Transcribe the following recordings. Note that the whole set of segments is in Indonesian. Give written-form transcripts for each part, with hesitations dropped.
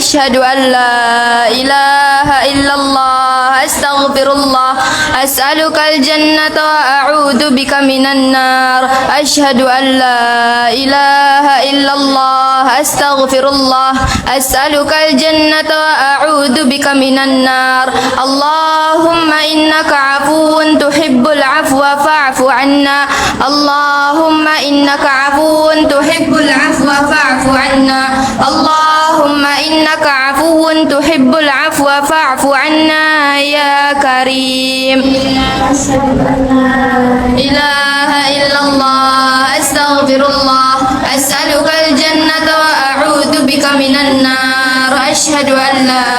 أشهد أن لا إله إلا الله أستغفر الله أسألك الجنة وأعوذ بك من النار أشهد أن لا إله إلا الله أستغفر الله أسألك الجنة وأعوذ بك من النار اللهم إنك عفو تحب العفو فاعف عنا اللهم إنك عفو تحب العفو فاعف عنا اللهم إنك عفو تحب العفو فاعف عنا يا كريم إله إلا الله أستغفر الله أسألك الجنة وأعوذ بك من النار أشهد أن لا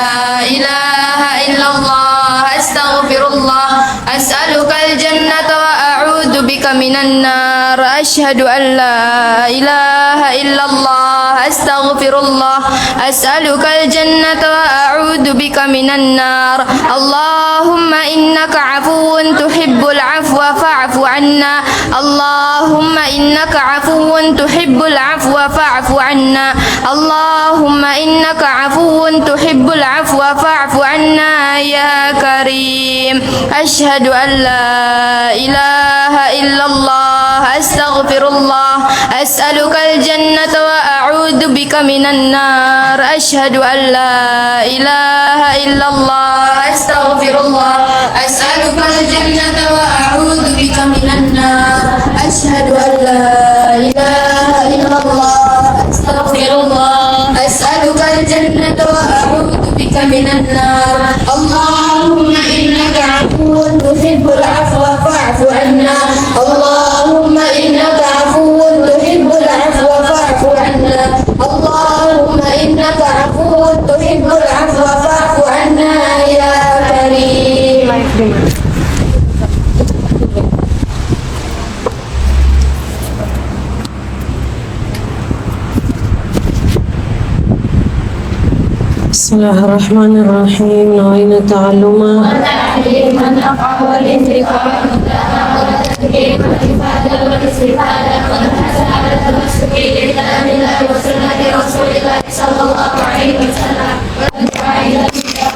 إله إلا الله أستغفر الله أسألك الجنة وأعوذ بك من النار أشهد أن لا إله إلا الله أستغفر الله أسألك الجنة وأعوذ بك من النار اللهم إنك عفو تحب العفو فاعف عنا اللهم إنك عفو تحب العفو فاعف عنا اللهم إنك عفو تحب العفو فاعف عنا يا كريم أشهد أن لا إله إلا الله أستغفر الله أسألك الجنة وأعوذ بك من النار أشهد أن لا إله إلا الله أستغفر الله أسألك الجنة وأعوذ بك من النار أشهد أن لا إله إلا الله أستغفر الله أسألك الجنة وأعوذ بك من النار اللهم إنك عفو تحب العفو فاعف عنا اللهم إنك عفو تحب العفو فاعف عنا اللهم إنك عفو تحب العفو فاعف عنا يا كريم بسم الله الرحمن الرحيم نوينا تعلما وتعليم من أقع والانتقاء والتذكير والإفادة والاستفادة والمساعدة والسكين إلى الله وسنة رسول الله صلى الله عليه وسلم والدعاء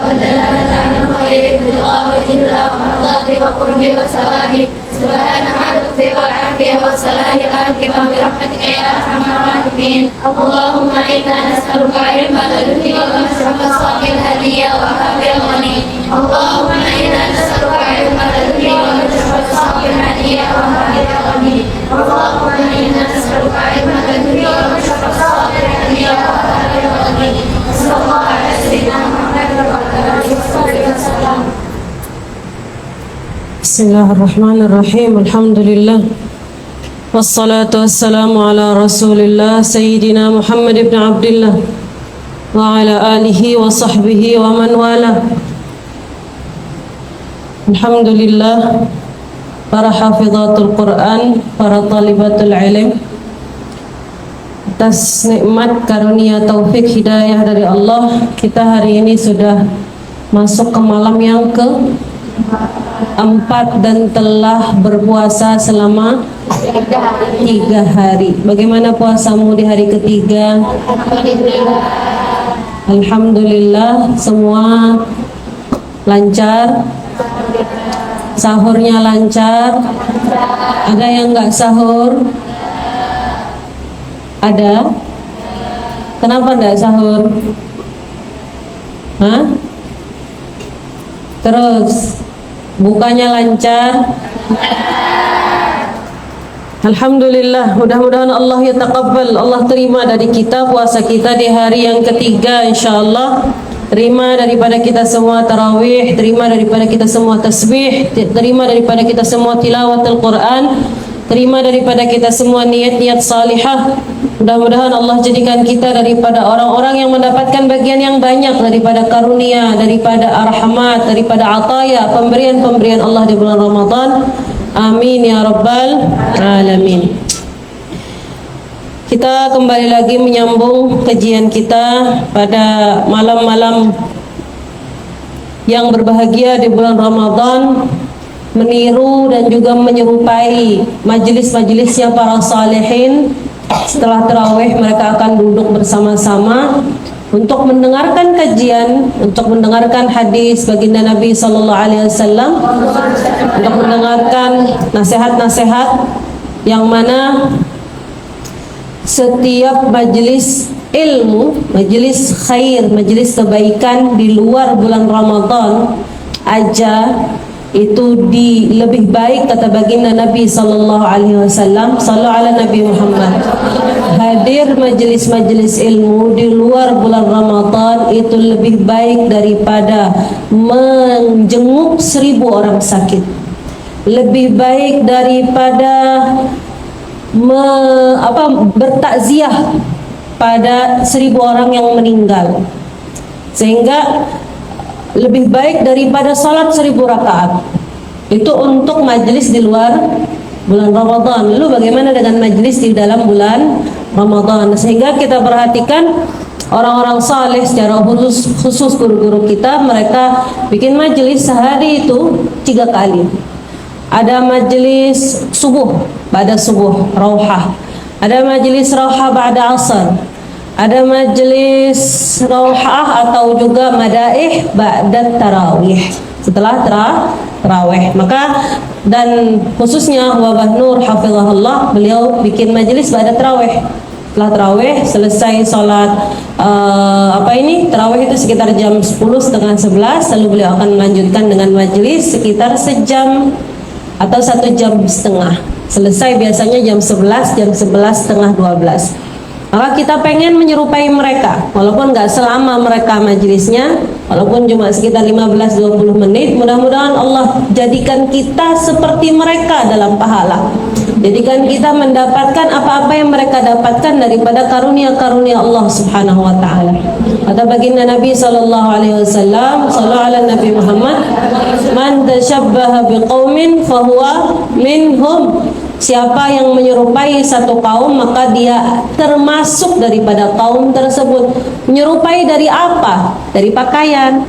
والدلالة على الخير بالله وجل ومرضاته وقربه وثوابه سبحان ما تكفي والعافية والصلاة الآكبة برحمتك يا أرحم الراحمين اللهم إنا نسألك علما الذي ومشرب صاحب الهدية وهاب الغني اللهم إنا نسألك علما الذي ومشرب صاحب الهدية وهاب الغني اللهم إنا نسألك علما الذي ومشرب صاحب الهدية وهاب الغني صلى الله على سيدنا محمد وعلى آله وصحبه وسلم. بسم الله الرحمن الرحيم الحمد لله والصلاة والسلام على رسول الله سيدنا محمد بن عبد الله وعلى آله وصحبه ومن والاه. Alhamdulillah, para hafizatul Quran, para talibatul ilm, atas nikmat karunia taufik hidayah dari Allah, kita hari ini sudah masuk ke malam yang ke-4 dan telah berpuasa selama 3 hari. Bagaimana puasamu di hari ketiga? Alhamdulillah, semua lancar. Sahurnya lancar. Ada yang nggak sahur? Ada? Kenapa nggak sahur? Hah? Terus bukanya lancar? Alhamdulillah, mudah-mudahan Allah ya taqabbal, Allah terima dari kita puasa kita di hari yang ketiga insyaallah. Terima daripada kita semua tarawih, terima daripada kita semua tasbih, terima daripada kita semua tilawatul Quran, terima daripada kita semua niat-niat salihah. Mudah-mudahan Allah jadikan kita daripada orang-orang yang mendapatkan bagian yang banyak daripada karunia, daripada rahmat, daripada ataya, pemberian-pemberian Allah di bulan Ramadan. Amin ya rabbal alamin. Kita kembali lagi menyambung kajian kita pada malam-malam yang berbahagia di bulan Ramadan, meniru dan juga menyerupai majelis-majelisnya para salihin. Setelah tarawih mereka akan duduk bersama-sama untuk mendengarkan kajian, untuk mendengarkan hadis baginda Nabi sallallahu alaihi wasallam, untuk mendengarkan nasihat-nasihat yang mana setiap majelis ilmu, majelis khair, majelis kebaikan di luar bulan Ramadan aja itu lebih baik, kata baginda Nabi sallallahu alaihi wasallam, sallu ala Nabi Muhammad. Hadir majelis-majelis ilmu di luar bulan Ramadan itu lebih baik daripada menjenguk 1000 orang sakit. Lebih baik daripada bertakziah pada 1000 orang yang meninggal. Sehingga lebih baik daripada salat 1000 rakaat. Itu untuk majelis di luar bulan Ramadan. Lalu bagaimana dengan majelis di dalam bulan Ramadan? Sehingga kita perhatikan orang-orang saleh secara khusus guru-guru kita, mereka bikin majelis sehari itu 3 kali. Ada majelis subuh, pada subuh rauhah. Ada majelis rauhah ba'da asar. Ada majelis rauhah atau juga madaih ba'da tarawih, setelah tarawih. Maka dan khususnya Wabah Nur hafizahullah, beliau bikin majelis ba'da tarawih. Setelah tarawih selesai salat tarawih itu sekitar jam 10, setengah 11, lalu beliau akan melanjutkan dengan majelis sekitar sejam atau 1 jam setengah. Selesai biasanya jam 11, jam 11 setengah 12. Maka kita pengen menyerupai mereka, walaupun nggak selama mereka majelisnya, walaupun cuma sekitar 15-20 menit. Mudah-mudahan Allah jadikan kita seperti mereka dalam pahala. Jadikan kita mendapatkan apa-apa yang mereka dapatkan daripada karunia-karunia Allah Subhanahu wa taala. Kata baginda Nabi sallallahu alaihi wasallam, sallallahu ala Nabi Muhammad, man tashabbaha biqaumin fahuwa minhum. Siapa yang menyerupai satu kaum, maka dia termasuk daripada kaum tersebut. Menyerupai dari apa? Dari pakaian.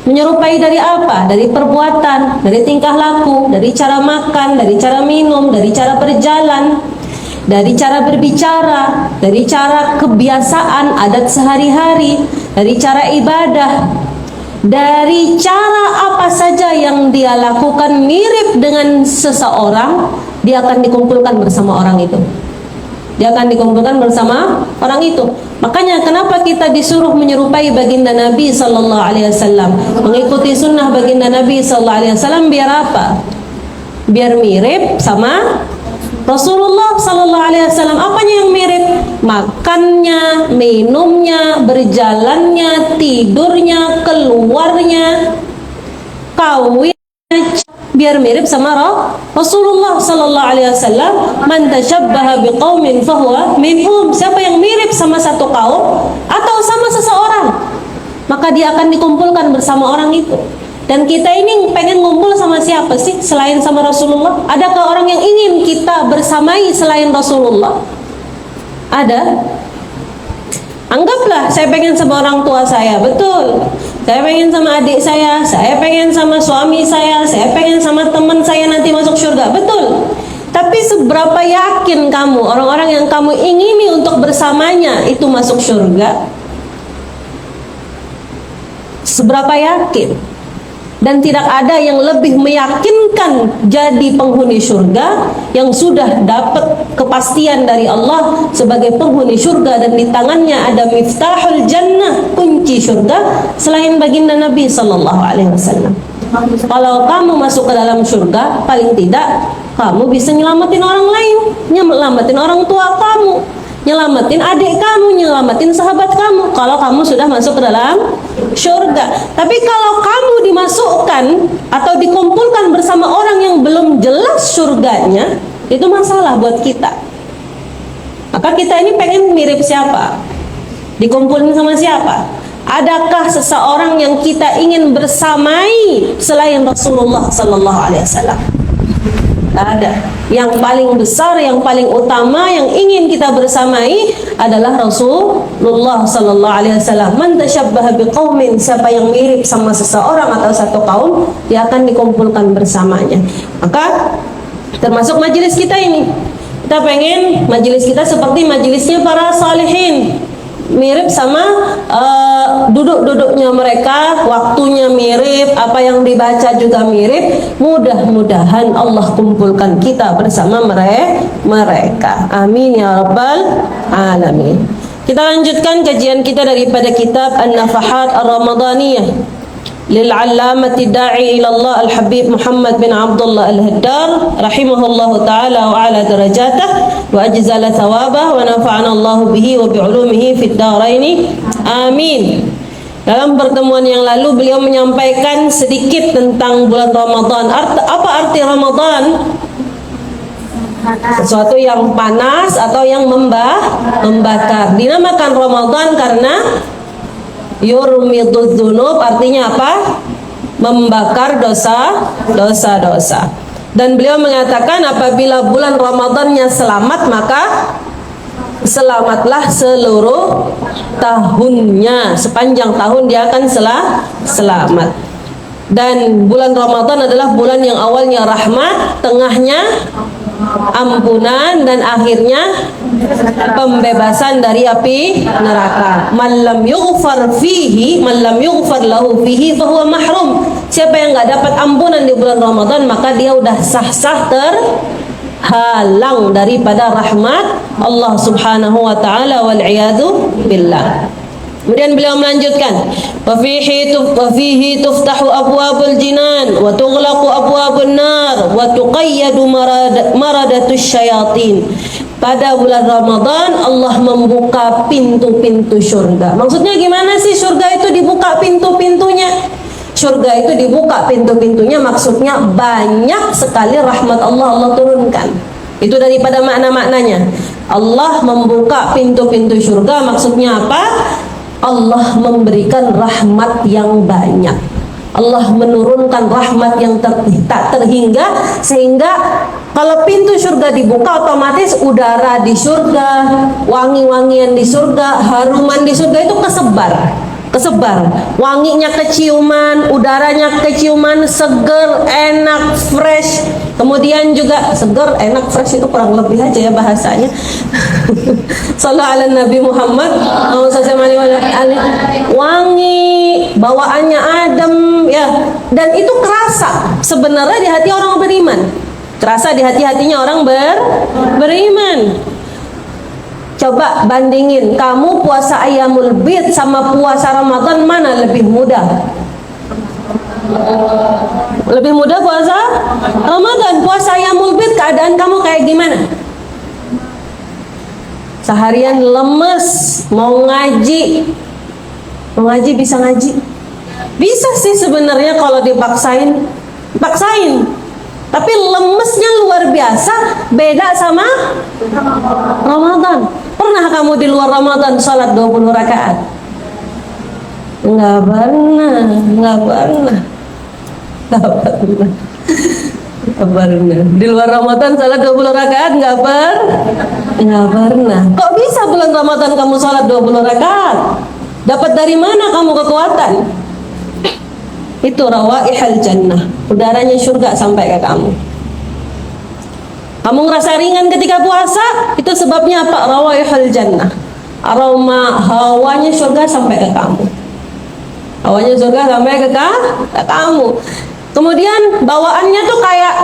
Menyerupai dari apa? Dari perbuatan, dari tingkah laku, dari cara makan, dari cara minum, dari cara berjalan, dari cara berbicara, dari cara kebiasaan adat sehari-hari, dari cara ibadah, dari cara apa saja yang dia lakukan mirip dengan seseorang, dia akan dikumpulkan bersama orang itu. Dia akan dikumpulkan bersama orang itu. Makanya kenapa kita disuruh menyerupai baginda Nabi sallallahu alaihi wasallam, mengikuti sunnah baginda Nabi sallallahu alaihi wasallam, biar apa? Biar mirip sama Rasulullah sallallahu alaihi wasallam. Apanya yang mirip? Makannya, minumnya, berjalannya, tidurnya, keluarnya, kawin, biar mirip sama Rasulullah sallallahu alaihi wasallam. Man tashabbaha biqaumin fahuwa minhum. Siapa yang mirip sama satu kaum atau sama seseorang, maka dia akan dikumpulkan bersama orang itu. Dan kita ini pengen ngumpul sama siapa sih selain sama Rasulullah? Adakah orang yang ingin kita bersamai selain Rasulullah? Ada? Anggaplah saya pengen sama orang tua saya, betul. Saya pengen sama adik saya pengen sama suami saya pengen sama teman saya nanti masuk surga, betul. Tapi seberapa yakin kamu orang-orang yang kamu ingini untuk bersamanya itu masuk surga? Seberapa yakin? Dan tidak ada yang lebih meyakinkan jadi penghuni surga, yang sudah dapat kepastian dari Allah sebagai penghuni surga dan di tangannya ada miftahul jannah, kunci surga, selain baginda Nabi sallallahu alaihi wasallam. Kalau kamu masuk ke dalam surga, paling tidak kamu bisa nyelamatin orang lain, nyelamatin orang tua kamu, nyelamatin adik kamu, nyelamatin sahabat kamu, kalau kamu sudah masuk ke dalam surga. Tapi kalau kamu dimasukkan atau dikumpulkan bersama orang yang belum jelas surganya, itu masalah buat kita. Maka kita ini pengen mirip siapa? Dikumpulin sama siapa? Adakah seseorang yang kita ingin bersamai selain Rasulullah sallallahu alaihi wasallam? Tak ada. Yang paling besar, yang paling utama, yang ingin kita bersamai adalah Rasulullah sallallahu alaihi wasallam. Man tashabbaha biqaumin, siapa yang mirip sama seseorang atau satu kaum, dia akan dikumpulkan bersamanya. Maka termasuk majelis kita ini, kita pengen majelis kita seperti majelisnya para salihin, mirip sama duduk-duduknya mereka, waktunya mirip, apa yang dibaca juga mirip. Mudah-mudahan Allah kumpulkan kita bersama mereka. Amin ya rabbal alamin. Kita lanjutkan kajian kita daripada kitab An-Nafahat Ar-Ramadaniyah للعلامة الداعي إلى الله الحبيب محمد بن عبد الله الهدار رحمه الله تعالى وعلى درجاته وأجزل ثوابه ونفعنا الله به وبعلومه في الدارين آمين. Dalam pertemuan yang lalu beliau menyampaikan sedikit tentang bulan Ramadan. Apa arti Ramadan? Sesuatu yang panas atau yang membakar. Dinamakan Ramadan karena yurmiduz dzunub, artinya apa? Membakar dosa-dosa. Dan beliau mengatakan apabila bulan Ramadannya selamat, maka selamatlah seluruh tahunnya. Sepanjang tahun dia akan selamat. Dan bulan Ramadan adalah bulan yang awalnya rahmat, tengahnya ampunan, dan akhirnya pembebasan dari api neraka. Man lam yughfar lahu fihi fahuwa mahrum. Siapa yang enggak dapat ampunan di bulan Ramadan, maka dia udah sah-sah terhalang daripada rahmat Allah Subhanahu wa taala, wal iyadu billah. Kemudian beliau melanjutkan, wa fihi tuftahu abwabul jinan wa tughlaqu abwabun nar wa tuqayyadu maradatus syayatin. Pada bulan Ramadan Allah membuka pintu-pintu surga. Maksudnya gimana sih surga itu dibuka pintu-pintunya? Surga itu dibuka pintu-pintunya maksudnya banyak sekali rahmat Allah turunkan. Itu daripada makna-maknanya. Allah membuka pintu-pintu surga maksudnya apa? Allah memberikan rahmat yang banyak. Allah menurunkan rahmat yang tak terhingga, sehingga kalau pintu surga dibuka otomatis udara di surga, wangi-wangian di surga, haruman di surga itu kesebar. Wanginya keciuman, udaranya keciuman, seger, enak, fresh. Kemudian juga seger, enak, fresh itu kurang lebih aja ya bahasanya. Sallallahu ala Nabi Muhammad, wangi, bawaannya adem ya, dan itu kerasa sebenarnya di hati orang beriman. Kerasa di hati-hatinya orang beriman. Coba bandingin, kamu puasa Ayyamul Bid sama puasa Ramadan, mana lebih mudah? Lebih mudah puasa Ramadan. Puasa Ayyamul Bid keadaan kamu kayak gimana? Seharian lemes, mau ngaji bisa ngaji? Bisa sih sebenarnya kalau dipaksain. Tapi lemesnya luar biasa, beda sama Ramadan. Pernah kamu di luar Ramadan sholat 20 rakaat? Enggak pernah. Di luar Ramadan sholat 20 rakaat enggak pernah. Kok bisa bulan Ramadan kamu sholat 20 rakaat? Dapat dari mana kamu kekuatan? Itu rawaihal jannah, udaranya surga sampai ke kamu. Kamu ngerasa ringan ketika puasa, itu sebabnya apa? Rawaihal jannah, aroma hawanya surga sampai ke kamu. Hawanya surga sampai ke kamu. Kemudian bawaannya tuh kayak,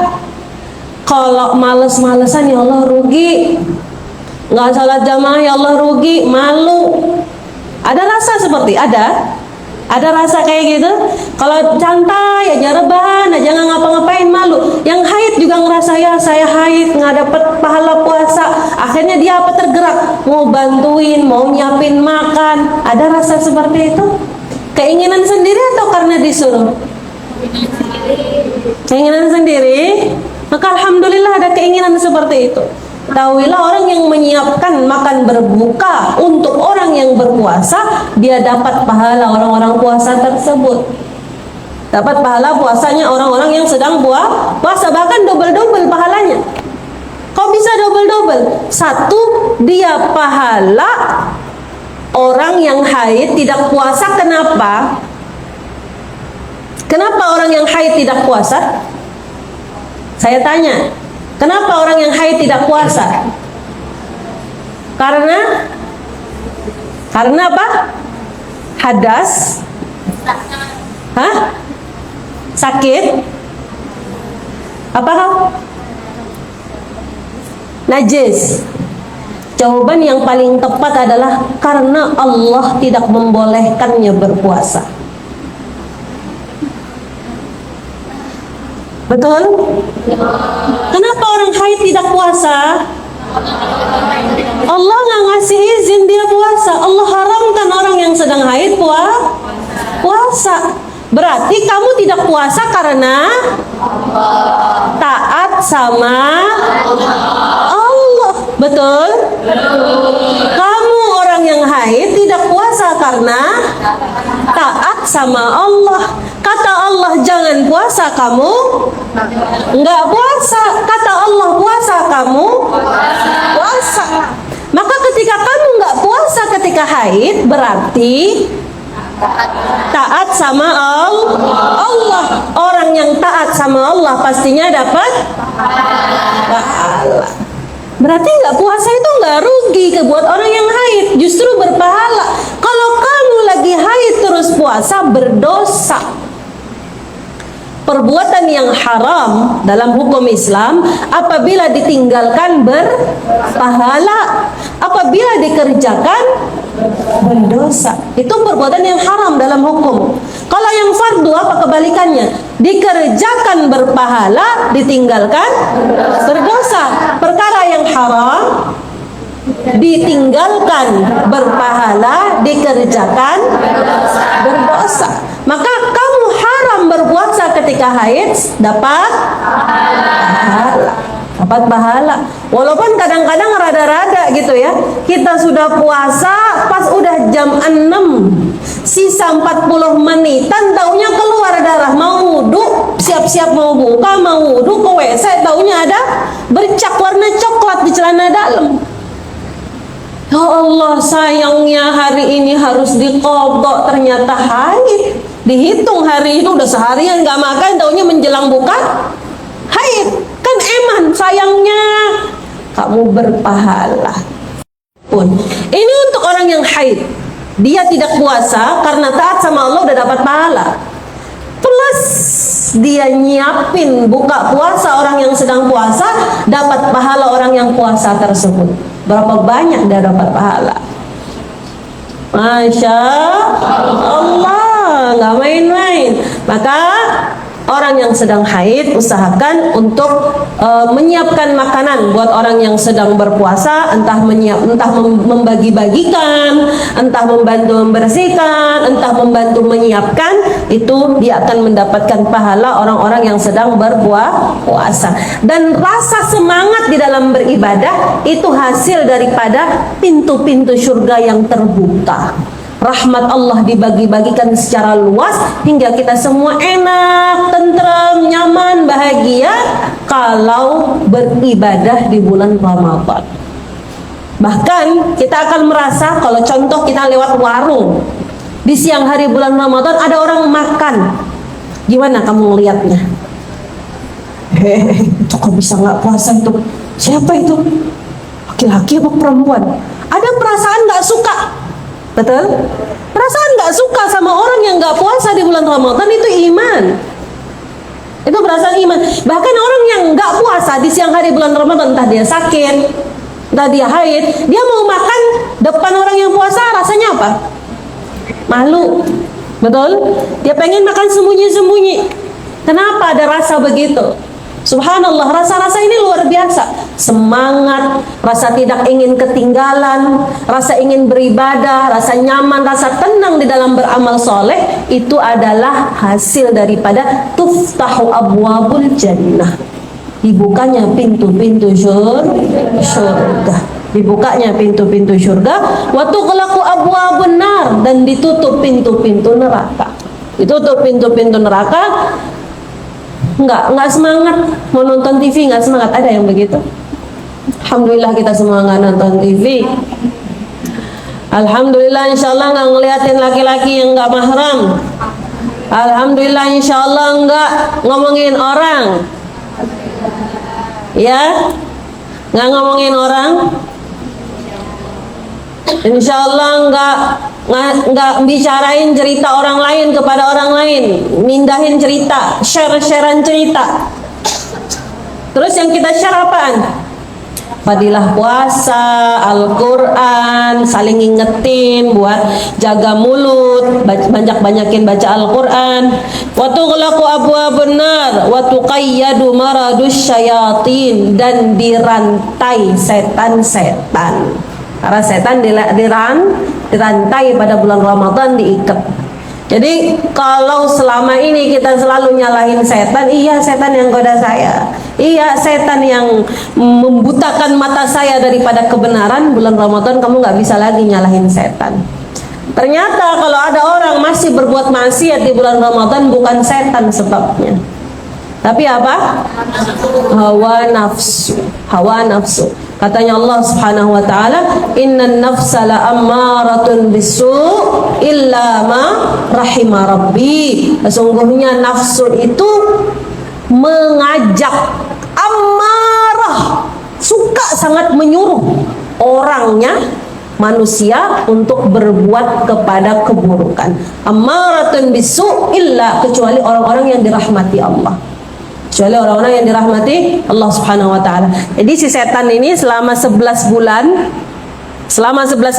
kalau males-malesan ya Allah rugi, nggak salat jamaah ya Allah rugi, malu. Ada rasa seperti ada rasa kayak gitu. Kalau santai aja, rebahan aja, nggak ngapa-ngapain, malu. Yang haid juga ngerasa, ya saya haid nggak dapat pahala puasa. Akhirnya dia apa, tergerak, mau bantuin, mau nyiapin makan. Ada rasa seperti itu? Keinginan sendiri atau karena disuruh? Keinginan sendiri. Maka alhamdulillah ada keinginan seperti itu. Tahuilah, orang yang menyiapkan makan berbuka untuk orang yang berpuasa, dia dapat pahala orang-orang puasa tersebut. Dapat pahala puasanya orang-orang yang sedang puasa, bahkan double-double pahalanya. Kok bisa double-double? Satu, dia pahala orang yang haid tidak puasa. Kenapa? Kenapa orang yang haid tidak puasa? Saya tanya, kenapa orang yang haid tidak puasa? Karena Karena apa? Hadas. Hah? Sakit? Apa kau? Najis. Jawaban yang paling tepat adalah karena Allah tidak membolehkannya berpuasa. Betul? Kenapa orang haid tidak puasa? Allah nggak ngasih izin dia puasa. Allah haramkan orang yang sedang haid puasa. Berarti kamu tidak puasa karena taat sama Allah. Betul? Kamu orang yang haid tidak puasa karena taat sama Allah. Kata Allah jangan puasa, kamu nggak puasa. Kata Allah puasa, kamu puasa. Maka ketika kamu nggak puasa ketika haid, berarti taat sama Allah. Orang yang taat sama Allah pastinya dapat pahala. Berarti nggak puasa itu nggak rugi buat orang yang haid, justru berpahala. Kalau kamu lagi haid terus puasa, berdosa. Perbuatan yang haram dalam hukum Islam apabila ditinggalkan berpahala, apabila dikerjakan berdosa. Itu perbuatan yang haram dalam hukum. Kalau yang fardu apa kebalikannya? Dikerjakan berpahala, ditinggalkan berdosa. Perkara yang haram ditinggalkan berpahala, dikerjakan berdosa. Maka kamu haram berpuasa ketika haid, dapat pahala. Dapat pahala. Walaupun kadang-kadang rada-rada gitu ya. Kita sudah puasa pas udah jam 6, sisa 40 menitan taunya keluar darah, mau wudhu, siap-siap mau buka, mau wudhu ke WC, taunya ada bercak warna coklat di celana dalam. Ya Allah, sayangnya hari ini harus diqodok, ternyata haid. Dihitung hari itu udah seharian gak makan, taunya menjelang buka haid. Kan eman, sayangnya kamu berpahala pun. Ini untuk orang yang haid, dia tidak puasa karena taat sama Allah udah dapat pahala. Plus dia nyiapin buka puasa orang yang sedang puasa, dapat pahala orang yang puasa tersebut. Berapa banyak dia dapat pahala? Masya Allah, nggak main-main. Maka orang yang sedang haid usahakan untuk menyiapkan makanan buat orang yang sedang berpuasa, entah membagi-bagikan, entah membantu membersihkan, entah membantu menyiapkan. Itu dia akan mendapatkan pahala orang-orang yang sedang berpuasa. Dan rasa semangat di dalam beribadah itu hasil daripada pintu-pintu surga yang terbuka. Rahmat Allah dibagi-bagikan secara luas hingga kita semua enak, tenteram, nyaman, bahagia kalau beribadah di bulan Ramadan. Bahkan kita akan merasa, kalau contoh kita lewat warung di siang hari bulan Ramadan ada orang makan, gimana kamu melihatnya? Itu kok bisa nggak puasa itu? Siapa itu? Laki-laki apa perempuan? Ada perasaan nggak suka. Betul? Perasaan nggak suka sama orang yang nggak puasa di bulan Ramadan itu iman. Itu perasaan iman. Bahkan orang yang nggak puasa di siang hari bulan Ramadan, entah dia sakit, entah dia haid, dia mau makan depan orang yang puasa, rasanya apa? Malu. Betul? Dia pengen makan sembunyi-sembunyi. Kenapa ada rasa begitu? Subhanallah, rasa-rasa ini luar biasa. Semangat, rasa tidak ingin ketinggalan, rasa ingin beribadah, rasa nyaman, rasa tenang di dalam beramal soleh, itu adalah hasil daripada tuftahu abwabul jannah. Dibukanya pintu-pintu surga. Dibukanya pintu-pintu surga. Wa tughlaqu abwabun nar, dan ditutup pintu-pintu neraka. Ditutup pintu-pintu neraka. Enggak semangat mau nonton TV, enggak semangat. Ada yang begitu? Alhamdulillah kita semua enggak nonton TV. Alhamdulillah insyaallah enggak ngeliatin laki-laki yang enggak mahram. Alhamdulillah insyaallah enggak ngomongin orang. Ya? Enggak ngomongin orang. Insya Allah nggak bicarain cerita orang lain kepada orang lain, mindahin cerita, share-sharean cerita. Terus yang kita share apaan? Fadilah puasa, Al-Quran, saling ngingetin buat jaga mulut, banyak-banyakin baca Al-Quran. Wa tughlaqu abwabun nar wa tuqayyadu maradus syayatin, dan dirantai setan-setan. Karena setan dirantai pada bulan Ramadan, diikat. Jadi kalau selama ini kita selalu nyalahin setan, iya setan yang goda saya, iya setan yang membutakan mata saya daripada kebenaran, bulan Ramadan kamu nggak bisa lagi nyalahin setan. Ternyata kalau ada orang masih berbuat maksiat di bulan Ramadan, bukan setan sebabnya, tapi apa? Hawa nafsu. Hawa nafsu. Katanya Allah Subhanahu wa taala, "Innan nafsa la'ammaratun bisu' illa ma rahima rabbi." Sesungguhnya nafsu itu mengajak, ammarah, suka sangat menyuruh orangnya, manusia, untuk berbuat kepada keburukan. Ammaratun bisu' illa, kecuali orang-orang yang dirahmati Allah. Kecuali orang-orang yang dirahmati Allah Subhanahu wa taala. Jadi si setan ini selama 11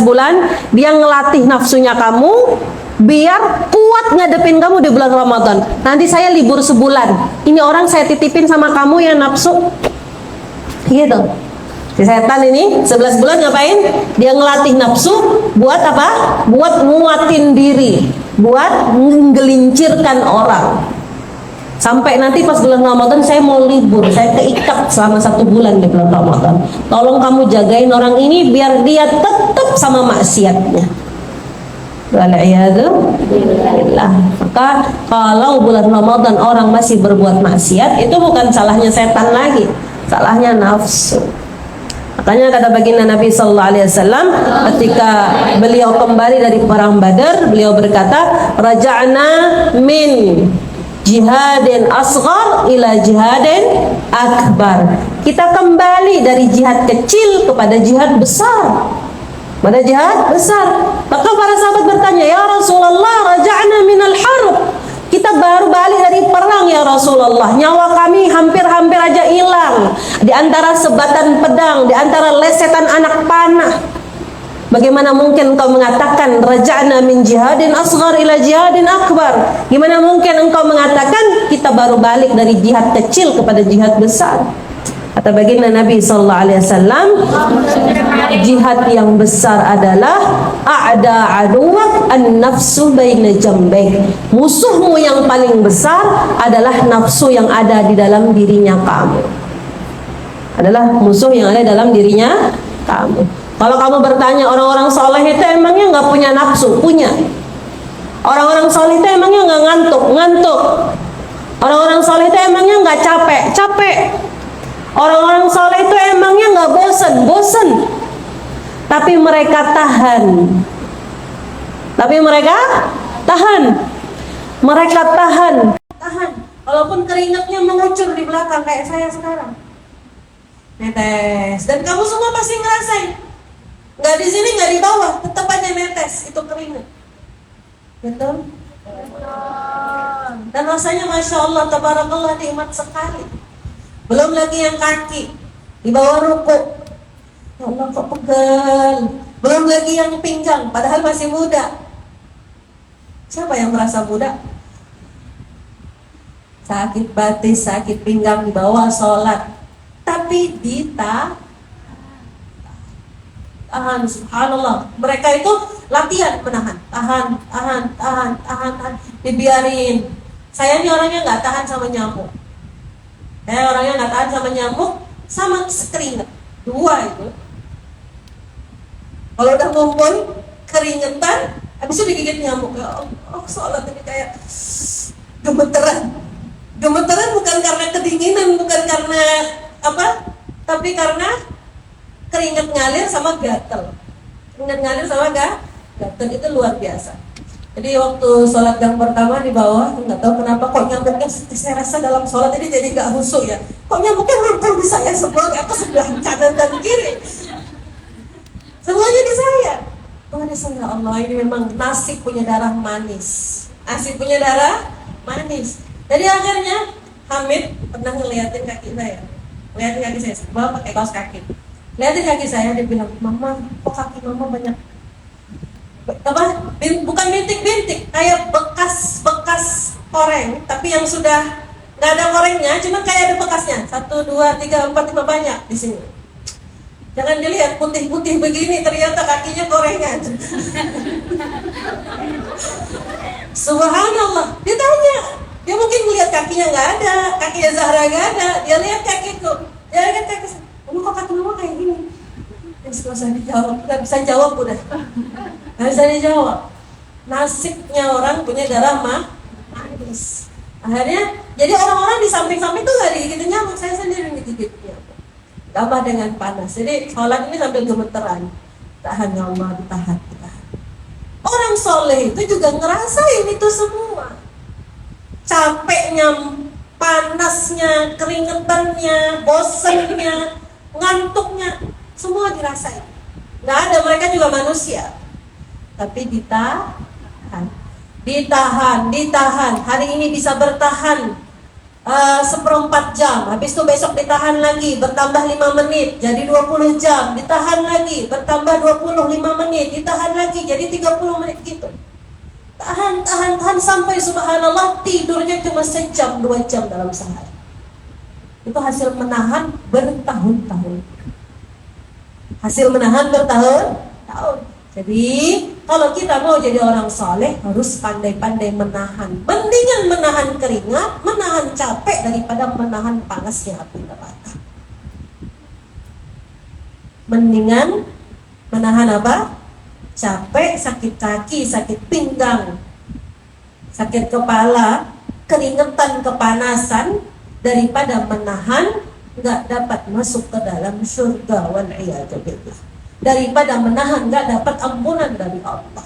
bulan dia ngelatih nafsunya kamu biar kuat ngadepin kamu di bulan Ramadan. Nanti saya libur sebulan, ini orang saya titipin sama kamu ya nafsu. Gitu. Si setan ini 11 bulan ngapain? Dia ngelatih nafsu buat apa? Buat nguatin diri, buat menggelincirkan orang. Sampai nanti pas bulan Ramadan saya mau libur, saya keikat selama 1 bulan di bulan Ramadan. Tolong kamu jagain orang ini biar dia tetap sama maksiatnya. Wal'iyadzubillah. Maka kalau bulan Ramadan orang masih berbuat maksiat, itu bukan salahnya setan lagi, salahnya nafsu. Makanya kata baginda Nabi sallallahu alaihi wasallam ketika beliau kembali dari perang Badar, beliau berkata, "Raja'na min jihadin asghar ila jihadin akbar." Kita kembali dari jihad kecil kepada jihad besar. Pada jihad besar. Maka para sahabat bertanya, "Ya Rasulullah, raja'na minal harb." Kita baru balik dari perang ya Rasulullah. Nyawa kami hampir-hampir aja hilang di antara sebatan pedang, di antara lesetan anak panah. Bagaimana mungkin engkau mengatakan raja'na min jihadin asghar ila jihadin akbar? Gimana mungkin engkau mengatakan kita baru balik dari jihad kecil kepada jihad besar? Kata baginda Nabi sallallahu alaihi wasallam, jihad yang besar adalah a'da aduwak an-nafsu baina jambaik. Musuhmu yang paling besar adalah nafsu yang ada di dalam dirinya kamu. Adalah musuh yang ada dalam dirinya kamu. Kalau kamu bertanya orang-orang soleh itu emangnya nggak punya nafsu? Punya. Orang-orang soleh itu emangnya nggak ngantuk? Ngantuk. Orang-orang soleh itu emangnya nggak capek? Capek. Orang-orang soleh itu emangnya nggak bosen? Bosen. Tapi mereka tahan. Tapi mereka tahan. Mereka tahan. Tahan. Walaupun keringatnya mengucur di belakang kayak saya sekarang. Netes. Dan kamu semua pasti ngerasain. Nggak di sini, nggak di bawah, tetap aja netes itu keringat. Betul? Dan rasanya Masya Allah, tabarakallah, nikmat sekali. Belum lagi yang kaki di bawah ruku, ya Allah kok pegal. Belum lagi yang pinggang, padahal masih muda. Siapa yang merasa muda? Sakit batis, sakit pinggang di bawah sholat, tapi tahan, subhanallah. Mereka itu latihan menahan, tahan, dibiarin. Saya ini orangnya nggak tahan sama nyamuk. Saya orangnya nggak tahan sama nyamuk, sama keringat. Dua itu. Kalau udah ngumpul keringetan, habis itu digigit nyamuk. Ya Allah, sholat ini kayak gemeteran. Gemeteran bukan karena kedinginan, bukan karena apa, tapi karena keringat ngalir sama gatel. Keringat ngalir sama gatel itu luar biasa. Jadi waktu sholat yang pertama di bawah, nggak tahu kenapa kok nyamuknya, saya rasa dalam sholat ini jadi nggak khusyuk ya. Kok nyamuknya ngumpul di saya semua, apa sebelah kanan dan kiri, semuanya di saya. Ya Allah, ini memang nasi punya darah manis. Nasi punya darah manis. Jadi akhirnya Hamid pernah ngeliatin kaki saya. Ngeliatin kaki saya, bawa pakai kaos kaki. Lihatin kaki saya, dia bilang, "Mama, kok kaki mama banyak bukan bintik-bintik, kayak bekas-bekas koreng, tapi yang sudah nggak ada korengnya, cuma kayak ada bekasnya. 1, 2, 3, 4, 5 banyak di sini. Jangan dilihat putih-putih begini, ternyata kakinya korengan." Subhanallah, dia tanya, dia mungkin melihat kakinya nggak ada, kakinya Zahra nggak ada, dia lihat kakiku, dia lihat kaki saya, kok kaki mama kayak gini? Setelah saya dijawab, nggak bisa jawab udah. Nggak bisa dijawab. Nasibnya orang punya darah manis. Akhirnya, jadi orang-orang di samping-samping tuh nggak digigit nyamuk, saya sendiri digigit nyamuk. Tambah dengan panas. Jadi sholat ini sambil gemeteran. Tahan ya Allah, ditahan. Orang soleh itu juga ngerasain itu semua. Capeknya, panasnya, keringetannya, bosannya, ngantuknya, semua dirasain. Nggak ada, mereka juga manusia. Tapi ditahan. Hari ini bisa bertahan 1/4 jam. Habis itu besok ditahan lagi, bertambah 5 menit, jadi 20 jam. Ditahan lagi, bertambah 25 menit, ditahan lagi, jadi 30 menit gitu. Tahan sampai subhanallah tidurnya cuma 1-2 jam dalam sehari. Itu hasil menahan bertahun-tahun. Jadi kalau kita mau jadi orang saleh harus pandai-pandai menahan. Mendingan menahan keringat, menahan capek daripada menahan panasnya api neraka. Mendingan menahan apa? Capek, sakit kaki, sakit pinggang, sakit kepala, keringetan, kepanasan, daripada menahan nggak dapat masuk ke dalam surga, wal'iyadu billah, daripada menahan nggak dapat ampunan dari Allah.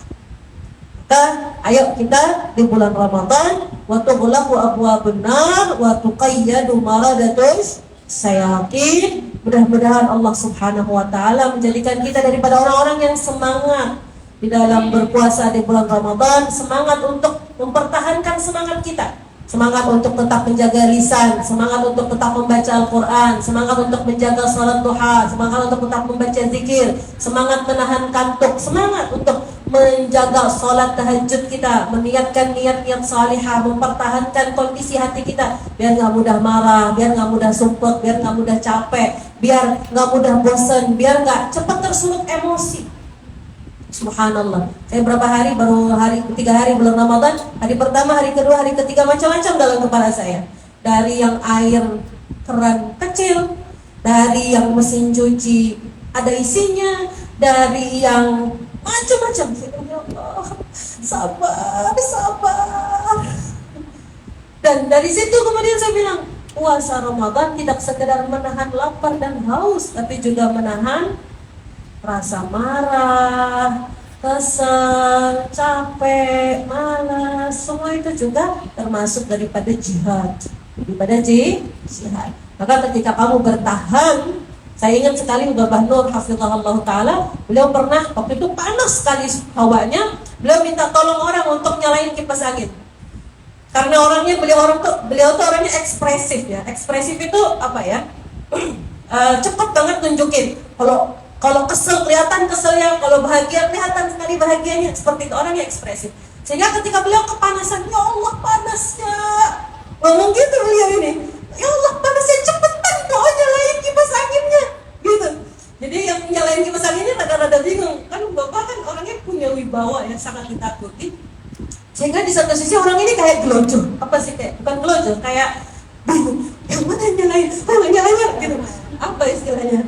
Maka ayo kita di bulan Ramadan, wa tughlaqu abwabun nar wa tuqayyadu maradatus syayatin. Mudah-mudahan Allah Subhanahu wa taala menjadikan kita daripada orang-orang yang semangat di dalam berpuasa di bulan Ramadan, semangat untuk mempertahankan semangat kita. Semangat untuk tetap menjaga lisan, semangat untuk tetap membaca Al-Quran, semangat untuk menjaga salat duha, semangat untuk tetap membaca zikir, semangat menahan kantuk, semangat untuk menjaga salat tahajud kita, meniatkan niat-niat salihah, mempertahankan kondisi hati kita, biar gak mudah marah, biar gak mudah sumpek, biar gak mudah capek, biar gak mudah bosan, biar gak cepat tersulut emosi. Subhanallah, saya berapa hari, baru 3 hari bulan Ramadan. Hari pertama, hari kedua, hari ketiga, macam-macam dalam kepala saya. Dari yang air keran kecil, dari yang mesin cuci ada isinya, dari yang macam-macam. Ya Allah, sabar. Dan dari situ kemudian saya bilang, puasa Ramadan tidak sekedar menahan lapar dan haus, tapi juga menahan rasa marah, kesel, capek, malas, semua itu juga termasuk daripada jihad. Maka ketika kamu bertahan, saya ingat sekali Bapak Nur hafizahullah taala, beliau pernah waktu itu panas sekali hawanya, beliau minta tolong orang untuk nyalain kipas angin. Karena beliau tuh orangnya ekspresif ya. Ekspresif itu apa ya? Cepat banget nunjukin. Kalau kesel kelihatan keselnya, kalau bahagia kelihatan sekali bahagianya. Seperti itu, orangnya ekspresif. Sehingga ketika beliau kepanasan, ya Allah panasnya, ngomong gitu beliau ini, ya Allah panasnya, cepetan kok nyalain kipas anginnya gitu. Jadi yang nyalain kipas anginnya rada-rada bingung. Kan Bapak kan orangnya punya wibawa yang sangat ditakuti. Sehingga di satu sisi orang ini kayak gelonjor. Apa sih kayak? Bukan gelonjor, kayak bingung. Yang mana yang nyalain? Nyalain gitu. Apa istilahnya?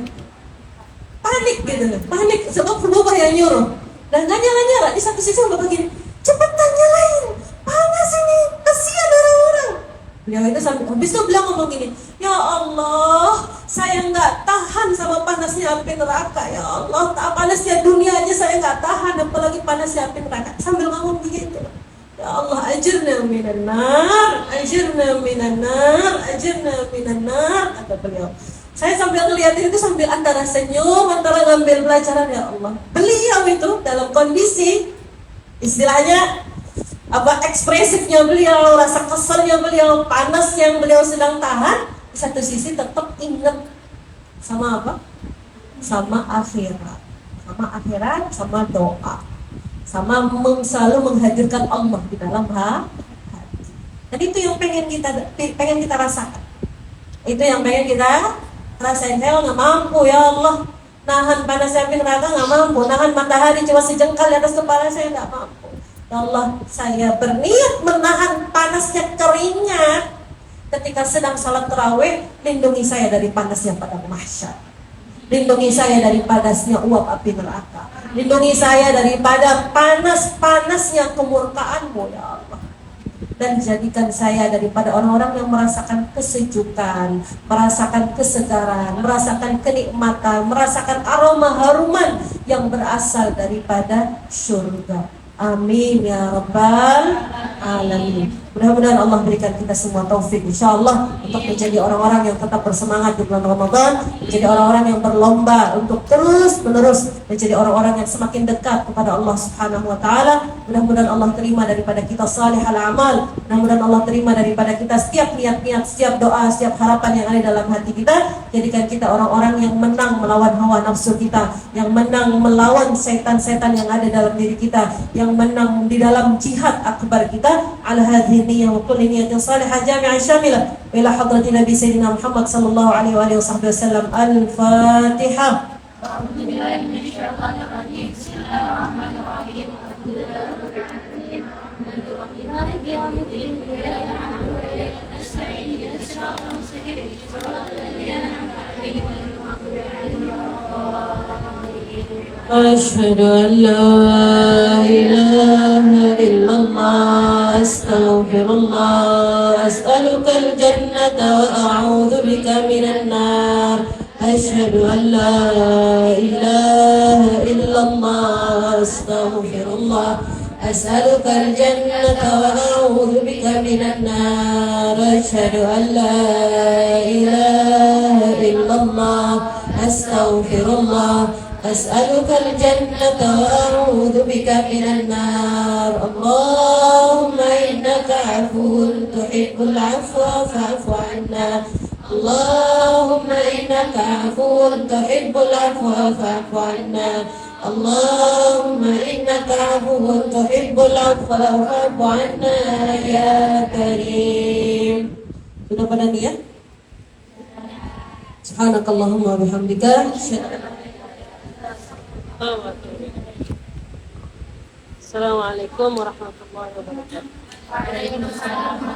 Panik gitu, panik sebab Bapak yang nyuruh. Dan gak nyala-nyala, di satu sisi Bapak gini, cepetan nyalain, panas ini, kasihan orang-orang. Beliau itu sampai, habis itu beliau ngomong gini, ya Allah, saya gak tahan sama panasnya api neraka. Ya Allah, panasnya dunia aja saya gak tahan, apalagi panasnya api neraka. Sambil ngomong begitu. Ya Allah, ajirna minan nar, kata beliau. Saya sambil ngeliatin itu sambil antara senyum, antara ngambil pelajaran, ya Allah. Beliau itu dalam kondisi istilahnya apa ekspresifnya beliau, rasa keselnya beliau, panas yang beliau sedang tahan, di satu sisi tetap ingat sama apa? Sama akhirat, sama doa, sama selalu menghadirkan Allah di dalam hati. Dan itu yang pengen kita rasakan. Itu yang pengen kita rasain. Saya nggak mampu, ya Allah, nahan panas api neraka nggak mampu, nahan matahari cuma sejengkal di atas kepala saya nggak mampu. Ya Allah, saya berniat menahan panasnya keringat ketika sedang salat tarawih. Lindungi saya dari panasnya padang mahsyar, lindungi saya dari panasnya uap api neraka, lindungi saya daripada panas-panasnya kemurkaan-Mu, ya Allah. Dan jadikan saya daripada orang-orang yang merasakan kesejukan, merasakan kesegaran, merasakan kenikmatan, merasakan aroma haruman yang berasal daripada surga. Amin ya rabbal alamin. Mudah-mudahan Allah berikan kita semua taufik insyaallah untuk menjadi orang-orang yang tetap bersemangat di bulan Ramadan, menjadi orang-orang yang berlomba untuk terus-menerus menjadi orang-orang yang semakin dekat kepada Allah Subhanahu wa taala. Mudah-mudahan Allah terima daripada kita salihal amal. Mudah-mudahan Allah terima daripada kita setiap niat-niat, setiap doa, setiap harapan yang ada dalam hati kita. Jadikan kita orang-orang yang menang melawan hawa nafsu kita, yang menang melawan setan-setan yang ada dalam diri kita, yang menang di dalam jihad akbar kita. Ala hadhihi niyyah wa kulli niyatin salihah jami'ah syamilah ila hadratin Nabi Sayyidina Muhammad sallallahu alaihi wasallam. Al-Fatihah. أشهد أن لا إله إلا الله أستغفر الله أسألك الجنة وأعوذ بك من النار أشهد أن لا إله إلا الله أستغفر الله أسألك الجنة وأعوذ بك من النار أشهد أن لا إله إلا الله أستغفر الله أسألك الجنة وأعوذ بك من النار اللهم إنك عفو تحب العفو فاعف عنا اللهم إنك عفو تحب العفو فاعف عنا اللهم إنك عفو تحب العفو فاعف عنا يا كريم. Sudah pada niat? Subhanakallahumma wa bihamdika. Assalamualaikum warahmatullahi wabarakatuh. Waalaikumsalam.